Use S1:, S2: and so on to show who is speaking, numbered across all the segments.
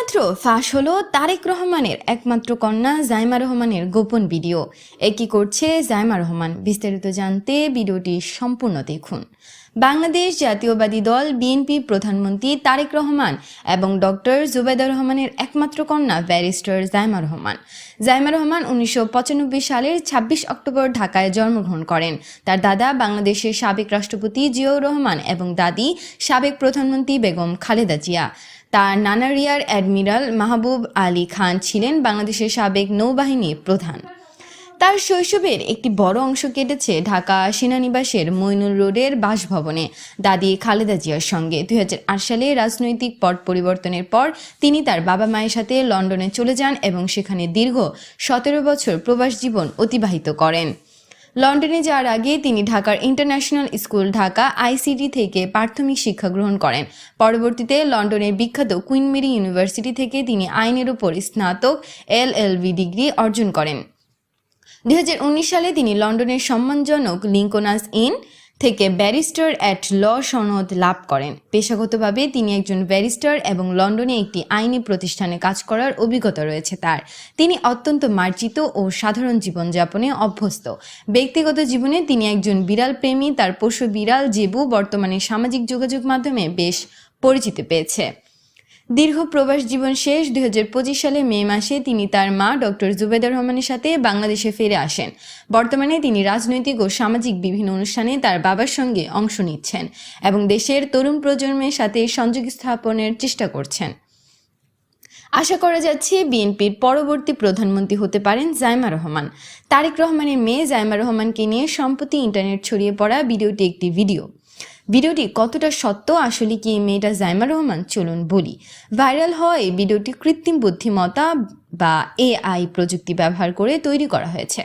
S1: এইমাত্র ফাঁস হলো তারেক রহমানের একমাত্র কন্যা জাইমা রহমানের গোপন ভিডিও। কি করছে জাইমা রহমান, বিস্তারিত জানতে ভিডিওটি সম্পূর্ণ দেখুন। বাংলাদেশ জাতীয়বাদী দল বিএনপি প্রধানমন্ত্রী তারেক রহমান এবং ডক্টর জুবেদা রহমানের একমাত্র কন্যা ব্যারিস্টার জাইমা রহমান। জাইমা রহমান 1995 সালের 26 অক্টোবর ঢাকায় জন্মগ্রহণ করেন। তার দাদা বাংলাদেশের সাবেক রাষ্ট্রপতি জিয়াউর রহমান এবং দাদি সাবেক প্রধানমন্ত্রী বেগম খালেদা জিয়া। তার নানা রিয়ার অ্যাডমিরাল মাহবুব আলী খান ছিলেন বাংলাদেশের সাবেক নৌবাহিনীর প্রধান। তার শৈশবের একটি বড় অংশ কেটেছে ঢাকা সেনানিবাসের মইনুল রোডের বাসভবনে দাদি খালেদা জিয়ার সঙ্গে। 2008 সালে রাজনৈতিক পট পরিবর্তনের পর তিনি তার বাবা মায়ের সাথে লন্ডনে চলে যান এবং সেখানে দীর্ঘ 17 বছর প্রবাস জীবন অতিবাহিত করেন। লন্ডনে যাওয়ার আগে তিনি ঢাকার ইন্টারন্যাশনাল স্কুল ঢাকা আইসিটি থেকে প্রাথমিক শিক্ষা গ্রহণ করেন। পরবর্তীতে লন্ডনের বিখ্যাত কুইন মেরি ইউনিভার্সিটি থেকে তিনি আইনের উপর স্নাতক এলএলবি ডিগ্রি অর্জন করেন। 2019 সালে তিনি লন্ডনের সম্মানজনক লিঙ্কনাস ইন থেকে ব্যারিস্টার অ্যাট ল সনদ লাভ করেন। পেশাগতভাবে তিনি একজন ব্যারিস্টার এবং লন্ডনে একটি আইনি প্রতিষ্ঠানে কাজ করার অভিজ্ঞতা রয়েছে তার। তিনি অত্যন্ত মার্জিত ও সাধারণ জীবনযাপনে অভ্যস্ত। ব্যক্তিগত জীবনে তিনি একজন বিড়াল প্রেমী। তার পোষ্য বিড়াল জেবু বর্তমানে সামাজিক যোগাযোগ মাধ্যমে বেশ পরিচিতি পেয়েছে। দীর্ঘ প্রবাস জীবন শেষ 2025 সালে মে মাসে তিনি তার মা ডক্টর জুবেদা রহমানের সাথে বাংলাদেশে ফিরে আসেন। বর্তমানে তিনি রাজনৈতিক ও সামাজিক বিভিন্ন অনুষ্ঠানে তার বাবার সঙ্গে অংশ নিচ্ছেন এবং দেশের তরুণ প্রজন্মের সাথে সংযোগ স্থাপনের চেষ্টা করছেন। আশা করা যাচ্ছে বিএনপির পরবর্তী প্রধানমন্ত্রী হতে পারেন জাইমা রহমান। তারেক রহমানের মেয়ে জাইমা রহমানকে নিয়ে সম্প্রতি ইন্টারনেট ছড়িয়ে পড়া ভিডিওটি একটি ভিডিওটি কতটা সত্য, আসলে কি এই মেয়েটা জাইমা রহমান, চলুন বলি। ভাইরাল হওয়া এই ভিডিওটি কৃত্রিম বুদ্ধিমত্তা বা এআই প্রযুক্তি ব্যবহার করে তৈরি করা হয়েছে।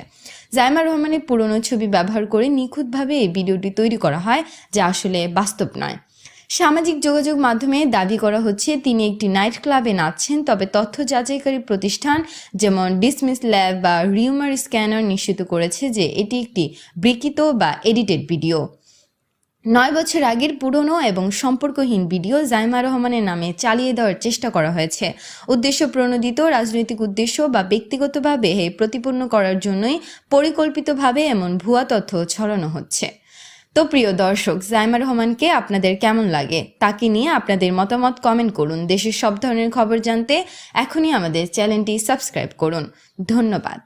S1: জাইমা রহমানের পুরনো ছবি ব্যবহার করে নিখুঁতভাবে এই ভিডিওটি তৈরি করা হয়, যা আসলে বাস্তব নয়। সামাজিক যোগাযোগ মাধ্যমে দাবি করা হচ্ছে তিনি একটি নাইট ক্লাবে নাচছেন, তবে তথ্য যাচাইকারী প্রতিষ্ঠান যেমন ডিসমিস ল্যাব বা রিউমার স্ক্যানার নিশ্চিত করেছে যে এটি একটি বিকৃত বা এডিটেড ভিডিও। 9 বছর আগের পুরনো এবং সম্পর্কহীন ভিডিও জাইমা রহমানের নামে চালিয়ে দেওয়ার চেষ্টা করা হয়েছে। উদ্দেশ্য প্রণোদিত রাজনৈতিক উদ্দেশ্য বা ব্যক্তিগতভাবে প্রতিপন্ন করার জন্যই পরিকল্পিতভাবে এমন ভুয়া তথ্য ছড়ানো হচ্ছে। তো প্রিয় দর্শক, জাইমা রহমানকে আপনাদের কেমন লাগে তাকে নিয়ে আপনাদের মতামত কমেন্ট করুন। দেশের সব ধরনের খবর জানতে এখনই আমাদের চ্যানেলটি সাবস্ক্রাইব করুন। ধন্যবাদ।